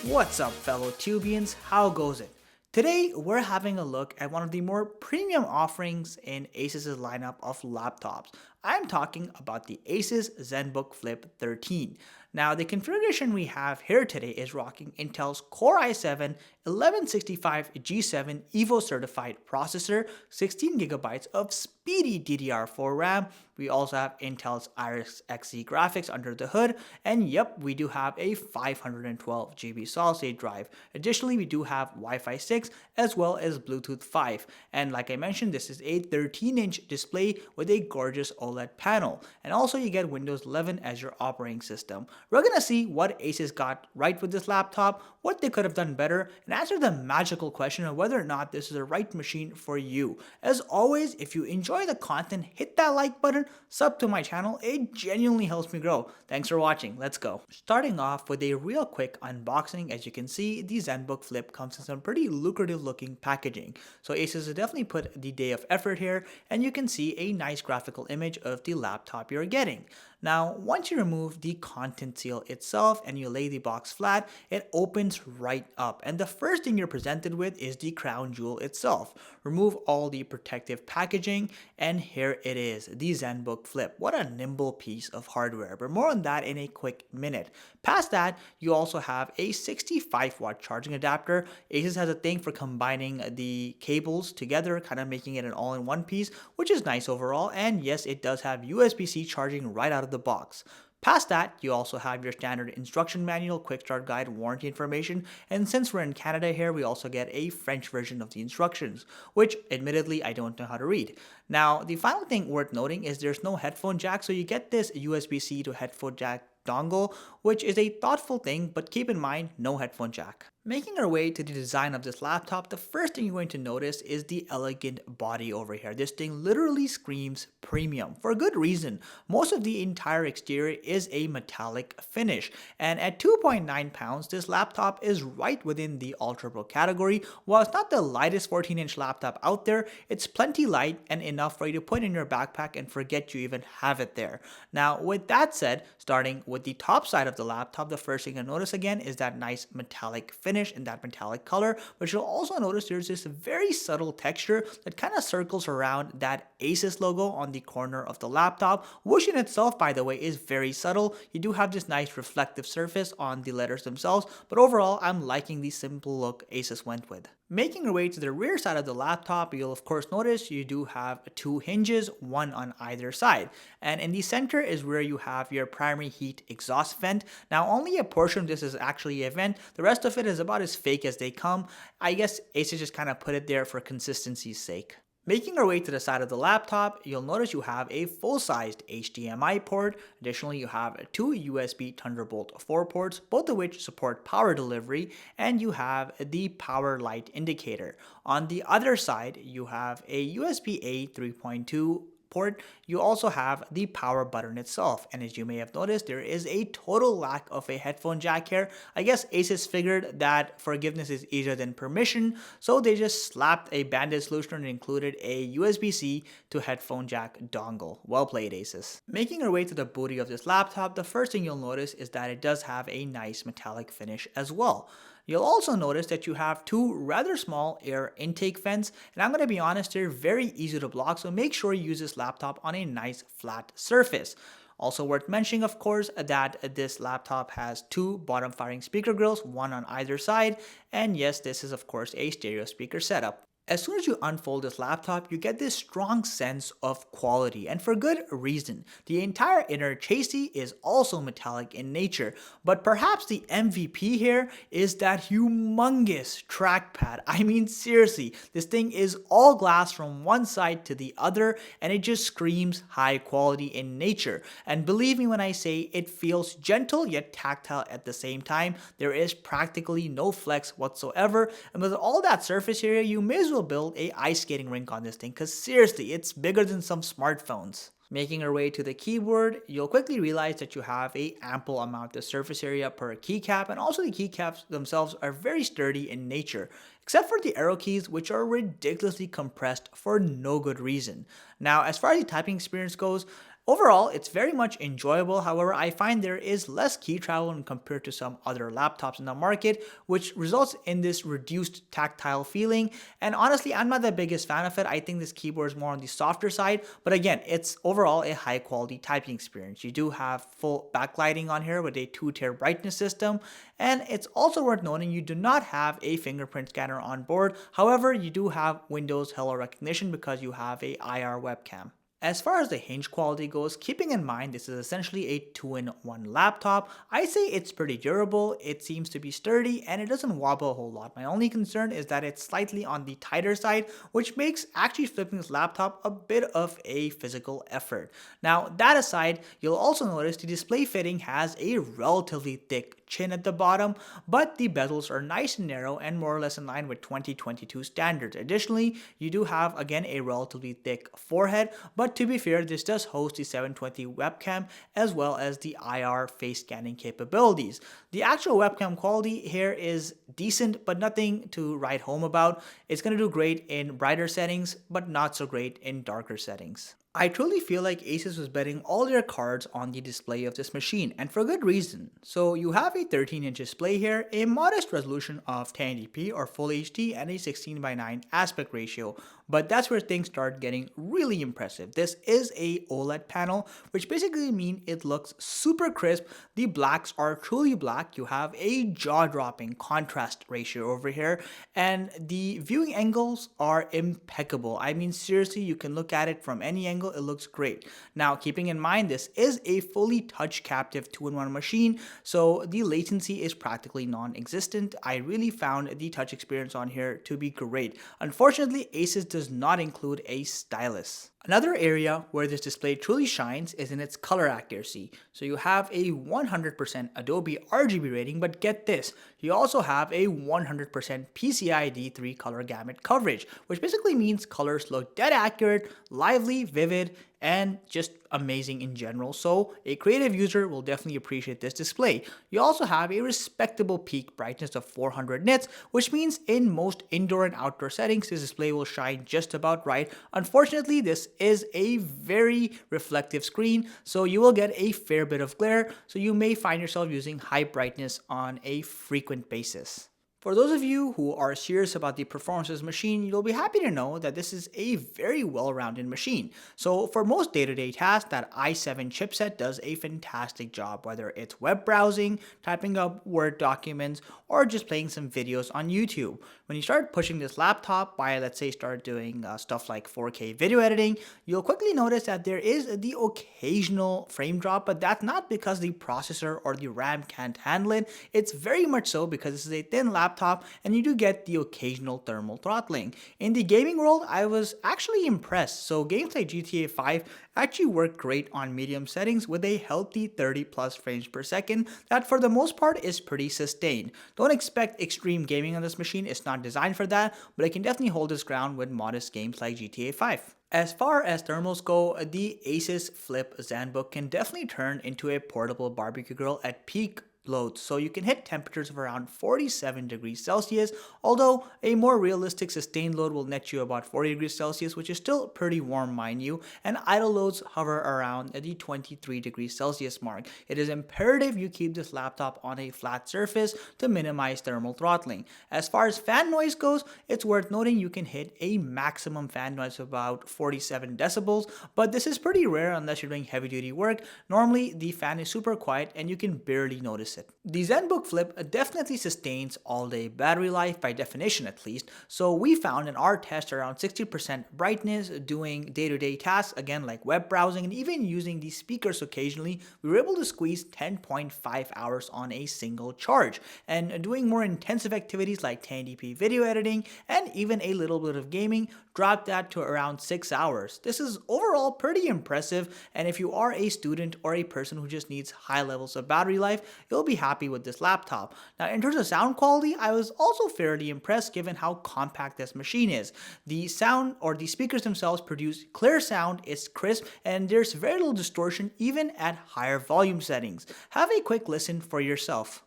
What's up, fellow Tubians? How goes it? Today, we're having a look at one of the more premium offerings in Asus's lineup of laptops. I'm talking about the Asus Zenbook Flip 13. Now, the configuration we have here today is rocking Intel's Core i7 1165 G7 Evo certified processor, 16GB of speedy DDR4 RAM. We also have Intel's Iris Xe graphics under the hood, and yep, we do have a 512GB solid state drive. Additionally, we do have Wi-Fi 6 as well as Bluetooth 5. And like I mentioned, this is a 13-inch display with a gorgeous OLED panel. And also you get Windows 11 as your operating system. We're gonna see what Asus got right with this laptop, what they could have done better, and answer the magical question of whether or not this is the right machine for you. As always, if you enjoy the content, hit that like button, sub to my channel, it genuinely helps me grow. Thanks for watching, let's go. Starting off with a real quick unboxing, as you can see, the Zenbook Flip comes in some pretty lucrative looking packaging. So Asus has definitely put the day of effort here, and you can see a nice graphical image of the laptop you're getting. Now, once you remove the content seal itself and you lay the box flat, it opens right up. And the first thing you're presented with is the crown jewel itself. Remove all the protective packaging, and here it is, the Zenbook Flip. What a nimble piece of hardware, but more on that in a quick minute. Past that, you also have a 65-watt charging adapter. Asus has a thing for combining the cables together, kind of making it an all-in-one piece, which is nice overall. And yes, it does have USB-C charging right out of the box. Past that, you also have your standard instruction manual, quick start guide, warranty information, and since we're in Canada here, we also get a French version of the instructions, which admittedly I don't know how to read. Now, the final thing worth noting is there's no headphone jack, so you get this USB-C to headphone jack dongle, which is a thoughtful thing, but keep in mind, no headphone jack. Making our way to the design of this laptop, the first thing you're going to notice is the elegant body over here. This thing literally screams premium for a good reason. Most of the entire exterior is a metallic finish, and at 2.9 pounds, this laptop is right within the ultrabook category. While it's not the lightest 14-inch laptop out there, it's plenty light and enough for you to put in your backpack and forget you even have it there. Now, with that said, starting with the top side of the laptop, the first thing you'll notice again is that nice metallic finish in that metallic color, but you'll also notice there's this very subtle texture that kind of circles around that Asus logo on the corner of the laptop, which in itself, by the way, is very subtle. You do have this nice reflective surface on the letters themselves, but overall, I'm liking the simple look Asus went with. Making your way to the rear side of the laptop, you'll of course notice you do have two hinges, one on either side. And in the center is where you have your primary heat exhaust vent. Now, only a portion of this is actually a vent. The rest of it is about as fake as they come. I guess Asus just kind of put it there for consistency's sake. Making our way to the side of the laptop, you'll notice you have a full-sized HDMI port. Additionally, you have two USB Thunderbolt 4 ports, both of which support power delivery, and you have the power light indicator. On the other side, you have a USB-A 3.2 port. You also have the power button itself, and as you may have noticed, there is a total lack of a headphone jack here. I guess Asus figured that forgiveness is easier than permission, so they just slapped a band-aid solution and included a USB-C to headphone jack dongle. Well played, Asus. Making our way to the booty of this laptop, the first thing you'll notice is that it does have a nice metallic finish as well. You'll also notice that you have two rather small air intake vents, and I'm going to be honest, they're very easy to block, so make sure you use this laptop on a nice flat surface. Also worth mentioning, of course, that this laptop has two bottom firing speaker grills, one on either side, and yes, this is of course a stereo speaker setup. As soon as you unfold this laptop, you get this strong sense of quality, and for good reason. The entire inner chassis is also metallic in nature, but perhaps the MVP here is that humongous trackpad. I mean, seriously, this thing is all glass from one side to the other, and it just screams high quality in nature. And believe me when I say it feels gentle yet tactile at the same time. There is practically no flex whatsoever, and with all that surface area, you may as well build a ice skating rink on this thing, because seriously, it's bigger than some smartphones. Making our way to the keyboard, you'll quickly realize that you have an ample amount of surface area per keycap, and also the keycaps themselves are very sturdy in nature, except for the arrow keys, which are ridiculously compressed for no good reason. Now, as far as the typing experience goes, Overall, it's very much enjoyable. However, I find there is less key travel when compared to some other laptops in the market, which results in this reduced tactile feeling. And honestly, I'm not the biggest fan of it. I think this keyboard is more on the softer side, but again, it's overall a high quality typing experience. You do have full backlighting on here with a 2-tier brightness system, and it's also worth noting you do not have a fingerprint scanner on board. However, you do have Windows Hello recognition because you have a IR webcam. As far as the hinge quality goes, keeping in mind this is essentially a 2-in-1 laptop, I say it's pretty durable, it seems to be sturdy, and it doesn't wobble a whole lot. My only concern is that it's slightly on the tighter side, which makes actually flipping this laptop a bit of a physical effort. Now, that aside, you'll also notice the display fitting has a relatively thick chin at the bottom, but the bezels are nice and narrow and more or less in line with 2022 standards. Additionally, you do have again a relatively thick forehead, but to be fair, this does host the 720 webcam as well as the IR face scanning capabilities. The actual webcam quality here is decent, but nothing to write home about. It's going to do great in brighter settings, but not so great in darker settings. I truly feel like Asus was betting all their cards on the display of this machine, and for good reason. So you have a 13-inch display here, a modest resolution of 1080p or Full HD, and a 16:9 aspect ratio. But that's where things start getting really impressive. This is a OLED panel, which basically means it looks super crisp. The blacks are truly black. You have a jaw-dropping contrast ratio over here, and the viewing angles are impeccable. I mean, seriously, you can look at it from any angle. It looks great. Now, keeping in mind this is a fully touch captive 2-in-1 machine, so the latency is practically non-existent. I really found the touch experience on here to be great. Unfortunately, Asus does not include a stylus. Another area where this display truly shines is in its color accuracy. So you have a 100% Adobe RGB rating, but get this, you also have a 100% PCI D3 color gamut coverage, which basically means colors look dead accurate, lively, vivid, and just amazing in general. So a creative user will definitely appreciate this display. You also have a respectable peak brightness of 400 nits, which means in most indoor and outdoor settings, this display will shine just about right. Unfortunately, this is a very reflective screen, so you will get a fair bit of glare, so you may find yourself using high brightness on a frequent basis. For those of you who are serious about the performance of this machine, you'll be happy to know that this is a very well-rounded machine. So for most day-to-day tasks, that i7 chipset does a fantastic job, whether it's web browsing, typing up Word documents, or just playing some videos on YouTube. When you start pushing this laptop by, let's say, start doing stuff like 4K video editing, you'll quickly notice that there is the occasional frame drop, but that's not because the processor or the RAM can't handle it. It's very much so because this is a thin laptop and you do get the occasional thermal throttling. In the gaming world, I was actually impressed. So games like GTA 5 actually work great on medium settings with a healthy 30 plus frames per second that for the most part is pretty sustained. Don't expect extreme gaming on this machine, it's not designed for that, but it can definitely hold its ground with modest games like GTA 5. As far as thermals go, the Asus Flip Zenbook can definitely turn into a portable barbecue grill at peak loads, so you can hit temperatures of around 47 degrees Celsius, although a more realistic sustained load will net you about 40 degrees Celsius, which is still pretty warm, mind you, and idle loads hover around the 23 degrees Celsius mark. It is imperative you keep this laptop on a flat surface to minimize thermal throttling. As far as fan noise goes, it's worth noting you can hit a maximum fan noise of about 47 decibels, but this is pretty rare unless you're doing heavy duty work. Normally, the fan is super quiet and you can barely notice it. The Zenbook Flip definitely sustains all-day battery life, by definition at least, so we found in our test around 60% brightness doing day-to-day tasks, again like web browsing and even using these speakers occasionally, we were able to squeeze 10.5 hours on a single charge, and doing more intensive activities like 1080p video editing and even a little bit of gaming dropped that to around 6 hours. This is overall pretty impressive, and if you are a student or a person who just needs high levels of battery life, you'll be happy with this laptop. Now, in terms of sound quality, I was also fairly impressed given how compact this machine is. The sound or the speakers themselves produce clear sound, it's crisp, and there's very little distortion even at higher volume settings. Have a quick listen for yourself.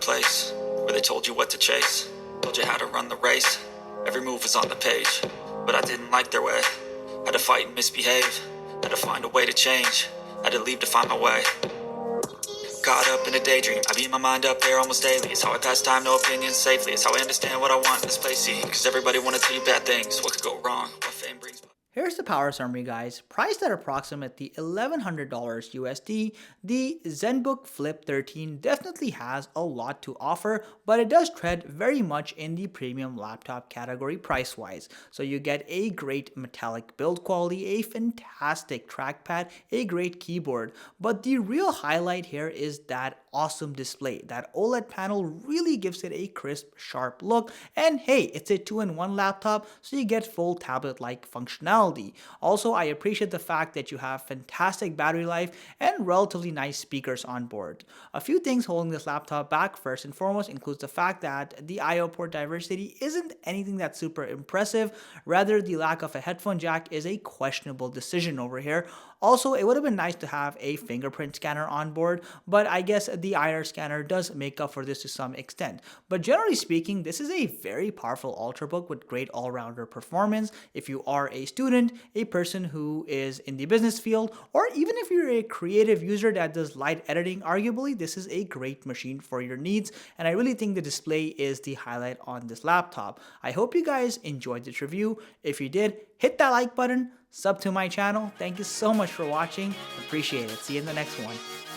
place where they told you what to chase, told you how to run the race. Every move was on the page, but I didn't like their way. Had to fight and misbehave, had to find a way to change, had to leave to find my way. Caught up in a daydream, I beat my mind up there almost daily. It's how I pass time, no opinions safely. It's how I understand what I want in this place. See, cause everybody wanna tell you bad things. What could go wrong? What fame brings. Here's the power summary, guys. Priced at approximately $1,100 USD, the Zenbook Flip 13 definitely has a lot to offer, but it does tread very much in the premium laptop category price-wise. So you get a great metallic build quality, a fantastic trackpad, a great keyboard, but the real highlight here is that awesome display. That OLED panel really gives it a crisp, sharp look, and hey, it's a 2-in-1 laptop, so you get full tablet-like functionality. Also, I appreciate the fact that you have fantastic battery life and relatively nice speakers on board. A few things holding this laptop back first and foremost includes the fact that the I/O port diversity isn't anything that's super impressive, rather the lack of a headphone jack is a questionable decision over here. Also, it would have been nice to have a fingerprint scanner on board, but I guess the IR scanner does make up for this to some extent. But generally speaking, this is a very powerful ultrabook with great all-rounder performance. If you are a student, a person who is in the business field, or even if you're a creative user that does light editing, arguably this is a great machine for your needs, and I really think the display is the highlight on this laptop. I hope you guys enjoyed this review. If you did, hit that like button, sub to my channel. Thank you so much for watching. Appreciate it. See you in the next one.